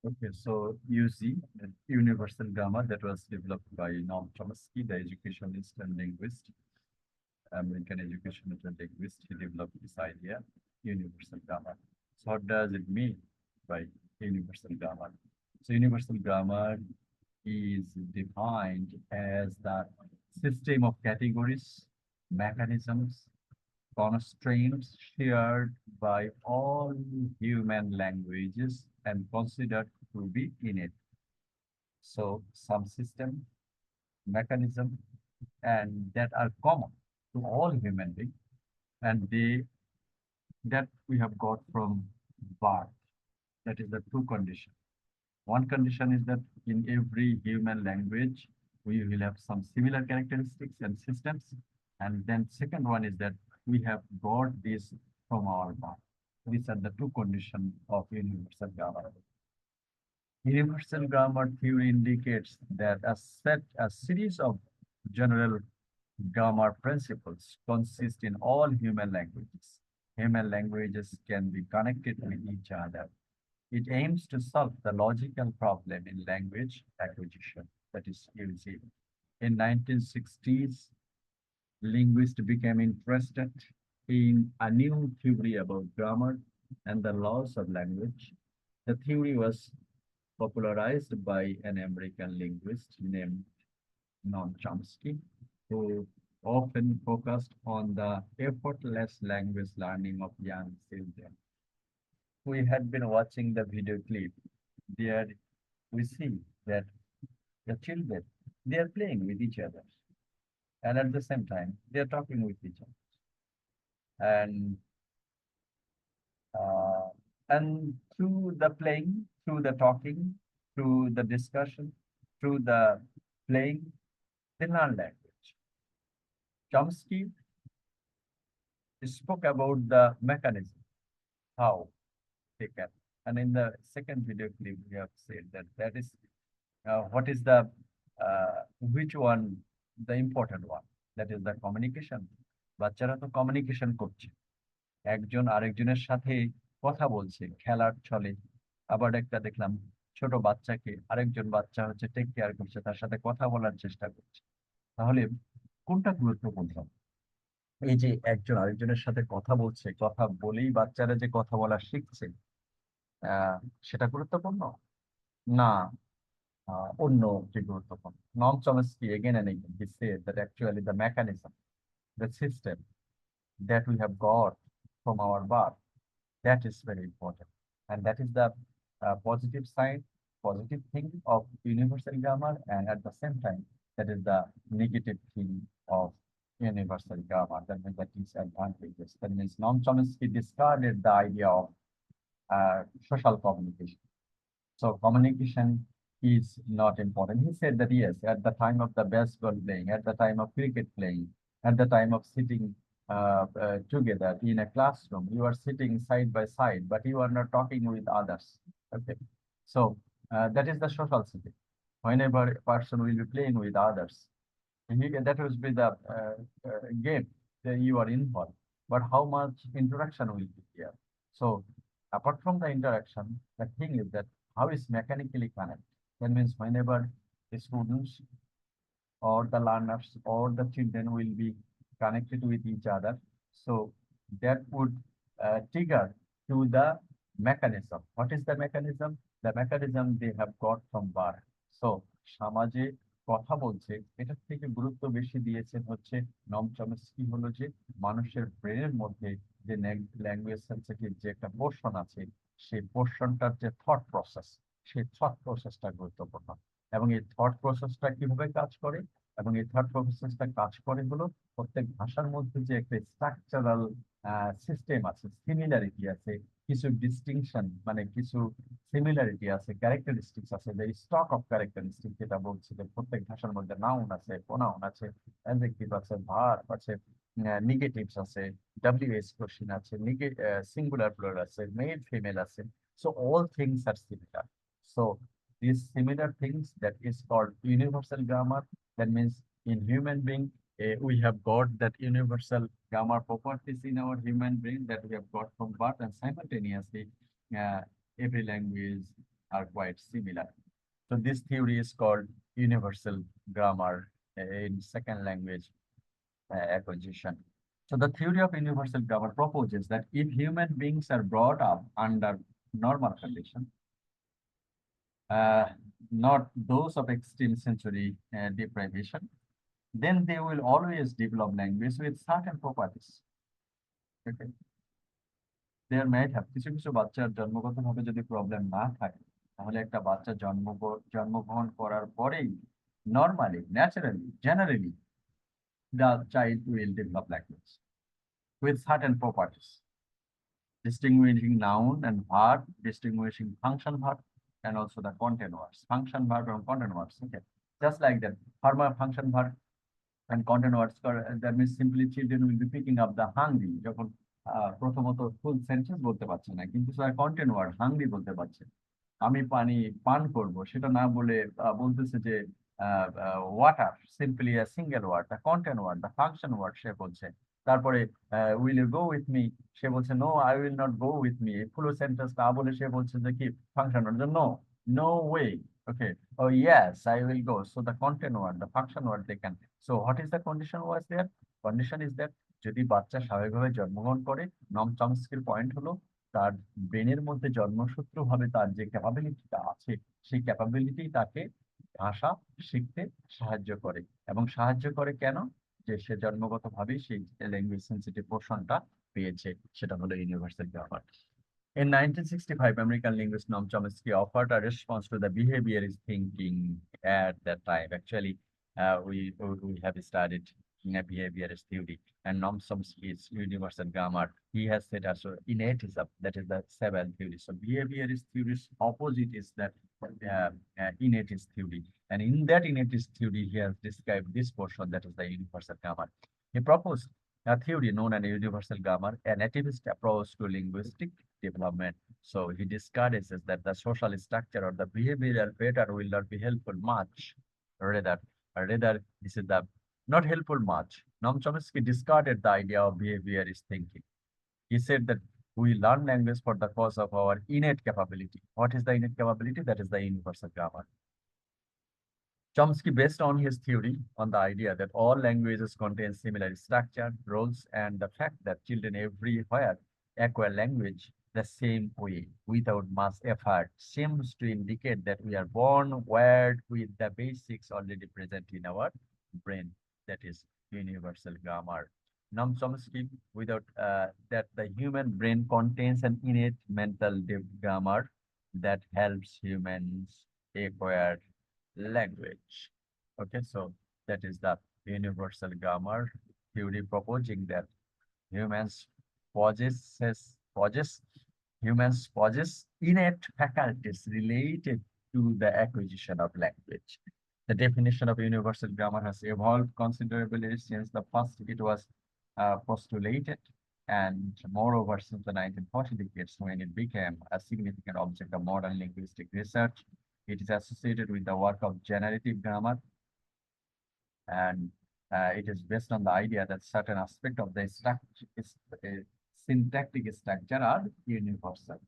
Okay, so UC, Universal Grammar, that was developed by Noam Chomsky, the educationist and linguist, American educationist and linguist. He developed this idea, universal grammar. So what does it mean by universal grammar? So universal grammar is defined as the system of categories, mechanisms, constraints shared by all human languages and considered to be innate. So some system, mechanism, and that are common to all human beings, and they that we have got from birth. That is the two conditions. One condition is that in every human language, we will have some similar characteristics and systems. And then second one is that we have got this from our birth. These are the two conditions of universal grammar. Universal grammar theory indicates that a series of general grammar principles consist in all human languages. Human languages can be connected with each other. It aims to solve the logical problem in language acquisition, that is UC. In 1960s, linguists became interested in a new theory about grammar and the laws of language. The theory was popularized by an American linguist named Noam Chomsky, who often focused on the effortless language learning of young children. We had been watching the video clip. There we see that the children, they are playing with each other, and at the same time they are talking with each other, and uh, through the playing, through the talking, through the discussion, through the playing, they learn language. Chomsky spoke about the mechanism, how they can. And in the second video clip, we have said that that is what is the which one the important one, that is the communication. বাচ্চারা তো communication করছে, একজন আরেকজনের সাথে কথা বলছে খেলার ছলে। আবার একটা দেখলাম ছোট বাচ্চাকে আরেকজন বাচ্চা হচ্ছে টেক কেয়ার করছে, তার সাথে কথা বলার চেষ্টা করছে। তাহলে কোনটা গুরুত্বপূর্ণ? এই যে একজন আরেকজনের সাথে কথা বলছে, কথা বলেই বাচ্চারা যে কথা বলা শিখছে, আহ সেটা গুরুত্বপূর্ণ না অন্যটি গুরুত্বপূর্ণ? Noam Chomsky again and again he said that actually the mechanism, the system that we have got from our birth, that is very important, and that is the positive side, positive thing of universal grammar, and at the same time that is the negative thing of universal grammar, that means the disadvantages. That means Noam Chomsky discarded the idea of social communication. So communication is not important. He said that yes, at the time of the baseball playing, at the time of cricket playing, at the time of sitting together in a classroom, you are sitting side by side, but you are not talking with others. Okay, so that is the social setting. Whenever a person will be playing with others, that will be the game that you are involved. But how much interaction will be here? So apart from the interaction, the thing is that how is mechanically connected? That means whenever the students or the learners or the children will be connected with each other, so that would trigger to the mechanism. What is the mechanism? The mechanism they have got from birth. So সমাজে কথা বলছে, এটার থেকে গুরুত্ব বেশি দিয়েছেন হচ্ছে নম চমস্কি, হলো যে মানুষের ব্রেনের মধ্যে যে ল্যাঙ্গুয়েজ সেন্সিটিভ যে একটা পোর্শন আছে, সেই পোর্শনটার যে থট প্রসেস, সেই থট প্রসেসটা গুরুত্বপূর্ণ। এবং এই থট প্রসেসটা কিভাবে কাজ করে, এবং এই থট প্রসেসটা কাজ করে হলো প্রত্যেক ভাষার মধ্যে যে একটা স্ট্রাকচারাল সিস্টেম আছে, সিমিলারিটি আছে, কিছু ডিস্টিংশন মানে কিছু সিমিলারিটি আছে, ক্যারেক্টারিস্টিক্স আছে, যে স্টক অফ ক্যারেক্টারিস্টিক যেটা বলছি, যে প্রত্যেক ভাষার মধ্যে নাউন আছে, প্রোনাউন আছে, অ্যাডজেক্টিভ আছে, ভার্ব আছে, নেগেটিভস আছে, ডাব্লিউএস কোশ্চেন আছে, সিঙ্গুলার প্লুরাল আছে, মেল ফিমেল আছে। So all things are similar. So these similar things, that is called universal grammar. That means in human being, we have got that universal grammar properties in our human brain that we have got from birth, and simultaneously every language are quite similar. So this theory is called universal grammar in second language acquisition. So the theory of universal grammar proposes that if human beings are brought up under normal conditions, not those of extreme sensory deprivation, then they will always develop language with certain properties. Okay. There might have কিছু কিছু বাচ্চার জন্মগতভাবে যদি problem না থাকে, তাহলে একটা বাচ্চা জন্মগ্রহণ করার পরেই normally, naturally, generally the child will develop language with certain properties, distinguishing noun and verb, distinguishing function verb, and also the content words. Function verb and content words. Okay, just like that, formal function verb and content words. That means simply children will be picking up the hungry. যখন প্রথমত full sentence বলতে পারছে না, কিন্তু sir content word hungry বলতে পারছে। আমি পানি পান করব সেটা না বলে বলতেছে যে water, simply a single word, the content word, the function word সে বলছে। তারপরে will you go with me, সে বলছে no I will not go with me. Full sentence না বলে সে বলছে যে কি function word, no no way. Okay. Oh yes, I will go. So the content word, the function word they can. So what is the condition was there? Condition is that যদি বাচ্চা স্বাভাবিকভাবে জন্মগ্রহণ করে, নম চমস্কির পয়েন্ট হলো তার ব্রেনের মধ্যে জন্মসূত্রভাবে তার যে ক্যাপাবিলিটিটা আছে, সেই ক্যাপাবিলিটি তাকে ভাষা শিখতে সাহায্য করে। এবং সাহায্য করে কেন? যে সে জন্মগতভাবেই সেই ল্যাঙ্গুয়েজ সেন্সিটিভ পোর্শনটা পেয়েছে, সেটা হলো universal grammar. In 1965, American linguist Noam Chomsky offered a response to the behaviorist thinking at that time. Actually, we have studied behaviorist theory, and Noam Chomsky's universal grammar. He has said also innatism, that is the seventh theory. So behaviorist theory's opposite is that innatist theory, and in that innatist theory, he has described this portion, that is the universal grammar. He proposed a theory known as universal grammar, a nativist approach to linguistic development. So he discards that the social structure or the behavioral pattern will not be helpful much. Rather, this is the not helpful much. Noam Chomsky discarded the idea of behaviorist thinking. He said that we learn language for the cause of our innate capability. What is the innate capability? That is the universal grammar. Chomsky based on his theory on the idea that all languages contain similar structure, roles, and the fact that children everywhere acquire language the same way without much effort seems to indicate that we are born wired with the basics already present in our brain, that is universal grammar. Noam Chomsky, without that the human brain contains an innate mental grammar that helps humans acquire language. Okay, so that is the universal grammar theory proposing that humans possess innate faculties related to the acquisition of language. The definition of universal grammar has evolved considerably since the first it was postulated, and moreover since the 1940 decades when it became a significant object of modern linguistic research. It is associated with the work of generative grammar, and it is based on the idea that certain aspects of the syntactic structure are universal.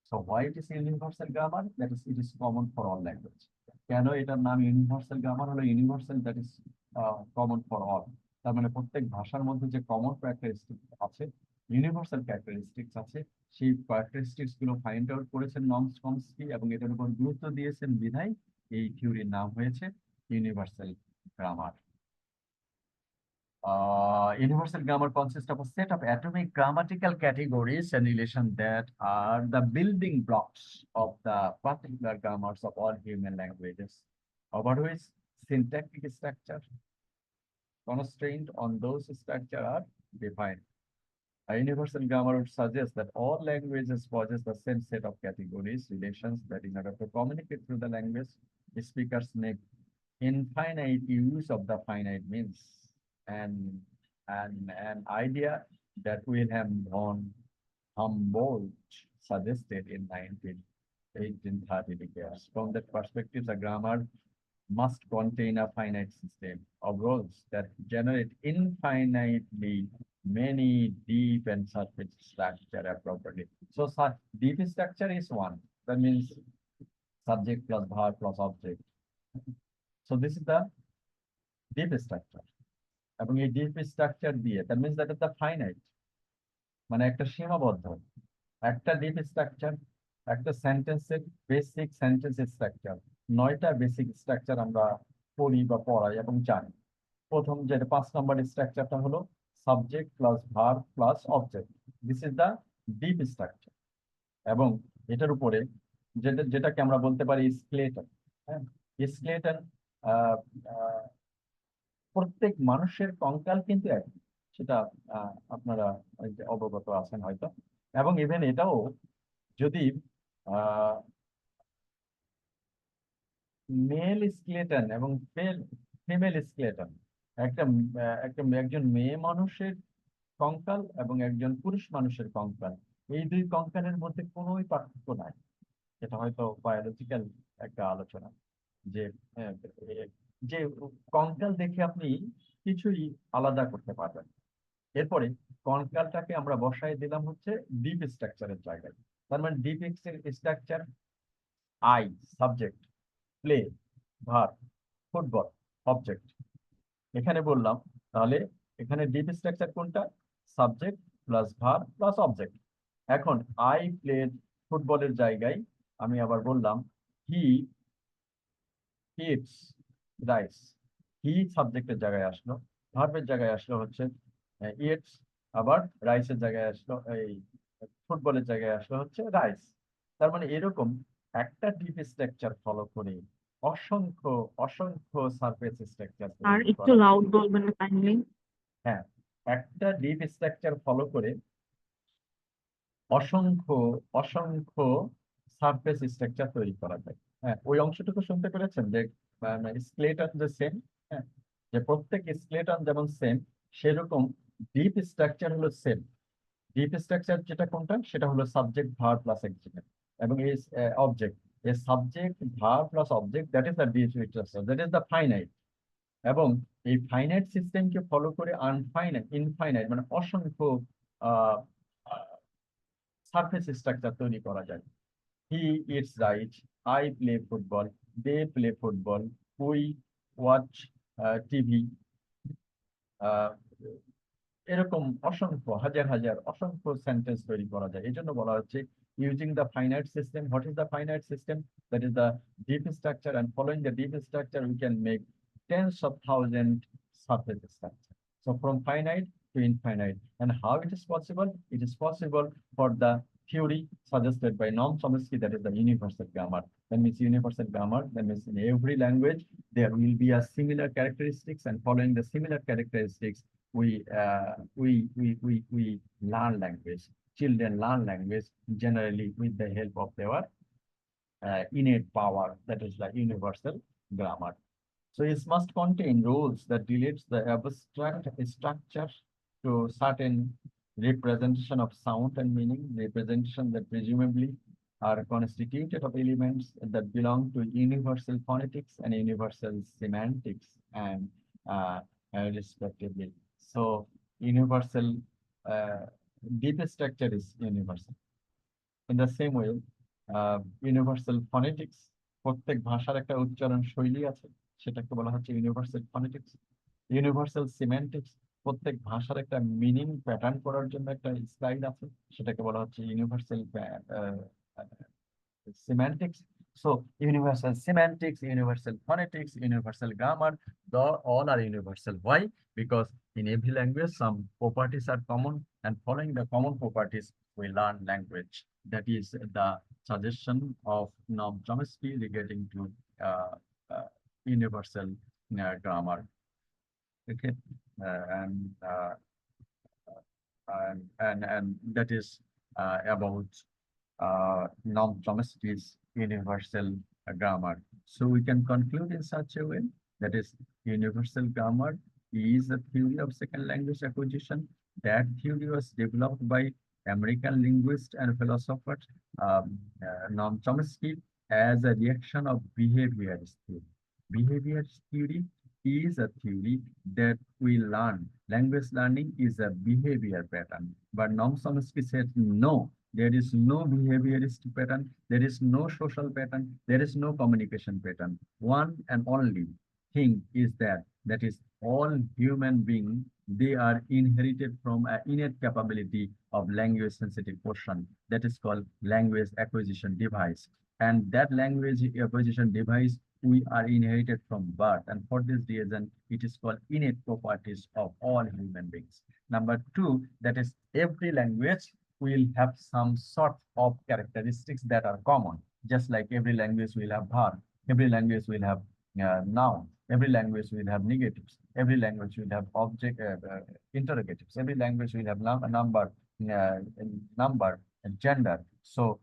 So why it is universal grammar? That is, it is common for all language. কেন এটার নাম universal grammar হলো? Universal, that is common for all. তার মানে প্রত্যেক ভাষার মধ্যে যে কমন ক্যারেক্টারিস্টিক আছে, ইউনিভার্সাল ক্যারেক্টারিস্টিক্স আছে, সেই ক্যারেক্টারিস্টিক্স গুলো ফাইন্ড আউট করেছেন নম চমস্কি, এবং এটার উপর গুরুত্ব দিয়েছেন বিধায় এই থিওরির নাম হয়েছে universal grammar. Universal grammar consists of a set of atomic grammatical categories and relations that are the building blocks of the particular grammars of all human languages, over which syntactic structure constrained on those structures are defined. A universal grammar would suggest that all languages possess the same set of categories, relations, that in order to communicate through the language, the speakers make infinite use of the finite means. And an idea that Wilhelm von Humboldt suggested in 1830 decades. From that perspective, the grammar must contain a finite system of rules that generate infinitely many deep and surface structure appropriately. So deep structure is one. That means subject plus verb plus object. So this is the deep structure. এবং এই deep structure দিয়ে that means that is the finite, মানে একটা সীমাবদ্ধ একটা deep structure, একটা সেন্টেন্সের basic sentence structure, 9টা বেসিক স্ট্রাকচার আমরা পড়ি বা পড়াই এবং জানি। প্রথম যে 5 নম্বর স্ট্রাকচারটা হলো subject plus verb plus object, this is the deep structure. এবং এটার উপরে যেটাকে আমরা বলতে পারি স্কেলেটন। হ্যাঁ, স্কেলেটন প্রত্যেক মানুষের কঙ্কাল কিন্তু এক, সেটা আপনারা অবগত আছেন হয়তো। এবং ইভেন এটাও যদি মেল স্কেলেটন এবং ফিমেল স্কেলেটন, একজন মেয়ে মানুষের কঙ্কাল এবং একজন পুরুষ মানুষের কঙ্কাল, এই দুই কঙ্কালের মধ্যে কোনোই পার্থক্য নাই। এটা হয়তো বায়োলজিক্যাল একটা আলোচনা যে যে কঙ্কাল দেখে আপনি কিছুই আলাদা করতে পারবেন। এরপরে কঙ্কালটাকে আমরা বসাই দিলাম হচ্ছে ডিপ স্ট্রাকচারের জায়গায়। তার মানে deep structure I subject, play verb, football object. এখানে বললাম তাহলে এখানে ডিপ স্ট্রাকচার কোনটা? Subject plus verb plus object. এখন আই প্লেড ফুটবলের জায়গায় আমি আবার বললাম হি ইটস রাইস। হি সাবজেক্টের জায়গায় আসলো, ভার্বের জায়গায় আসলো হচ্ছে ইটস, আবার রাইসের জায়গায় আসলো, এই ফুটবলের জায়গায় আসলো হচ্ছে রাইস। তার মানে এরকম একটা ডিপ স্ট্রাকচার ফলো করে অসংখ্য অসংখ্য সারফেস স্ট্রাকচার আর তৈরি একটু করা। লাউড বলবেন কাইন্ডলি। হ্যাঁ, একটা ডিপ স্ট্রাকচার ফলো করে অসংখ্য অসংখ্য সারফেস স্ট্রাকচার তৈরি করা যায়। হ্যাঁ, ওই অংশটুকু শুনতে পেরেছেন যে স্কেলেটন যে সেম, হ্যাঁ, যে প্রত্যেক স্কেলেটন যেমন সেম, সেরকম ডিপ স্ট্রাকচার হলো সেম। ডিপ স্ট্রাকচার যেটা কোনটা, সেটা হলো সাবজেক্ট ভার্ব প্লাস অ্যাডজেক্টিভ এবং এই অবজেক্ট, এই subject verb plus object, that is the deep structure, that is the finite. এবং এই ফাইনাইট সিস্টেমকে ফলো করে আনফাইনাইট ইনফাইনাইট মানে অসংখ্য সারফেস স্ট্রাকচার তৈরি করা যায়। He eats rice, I play football, they play football, we watch TV. এরকম অসংখ্য হাজার হাজার অসংখ্য সেন্টেন্স তৈরি করা যায়। এই জন্য বলা হচ্ছে using the finite system. What is the finite system? That is the deep structure, and following the deep structure we can make tens of thousand surface structure. So from finite to infinite. And how it is possible? It is possible for the theory suggested by Noam Chomsky, that is the universal grammar. That means universal grammar, that means in every language there will be a similar characteristics, and following the similar characteristics we learn language. Children learn language generally with the help of their innate power, that is the universal grammar. So it must contain rules that relates the abstract structure to certain representation of sound and meaning, representation that presumably are constituted of elements that belong to universal phonetics and universal semantics, and respectively. So universal deep structure is universal. In the same way, universal phonetics, প্রত্যেক ভাষার একটা উচ্চারণ শৈলী আছে, সেটাকে বলা হচ্ছে universal phonetics. Universal সিমেন্টিক্স, প্রত্যেক ভাষার একটা মিনিং প্যাটার্ন করার জন্য একটা স্টাইল আছে, সেটাকে বলা হচ্ছে universal semantics. So universal semantics, universal phonetics, universal grammar, all are universal. Why? Because in every language some properties are common, and following the common properties we learn language. That is the suggestion of Noam Chomsky regarding to uh, universal grammar. Okay, and that is about Noam Chomsky's universal grammar. So we can conclude in such a way that is universal grammar is a theory of second language acquisition. That theory was developed by American linguist and philosopher Noam Chomsky as a reaction of behaviorist theory. Behaviorist theory is a theory that we learn. Language learning is a behavior pattern. But Noam Chomsky said, no, There is no behavioristic pattern. There is no social pattern. There is no communication pattern. One and only thing is that is all human beings, they are inherited from an innate capability of language sensitive portion that is called language acquisition device. And that language acquisition device we are inherited from birth. And for this reason, it is called innate properties of all human beings. Number two, that is every language will have some sort of characteristics that are common. Just like every language will have verb, every language will have noun, every language will have negatives, every language will have object interrogatives, every language will have number and gender. So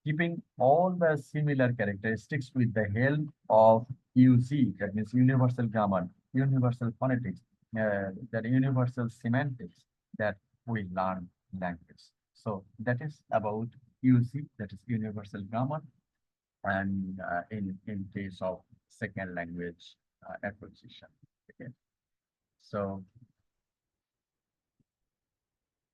keeping all the similar characteristics with the help of UC, that means universal grammar, universal phonetics, that universal semantics, that we learn language. So that is about UC, that is universal grammar, and in case of second language acquisition. Okay. So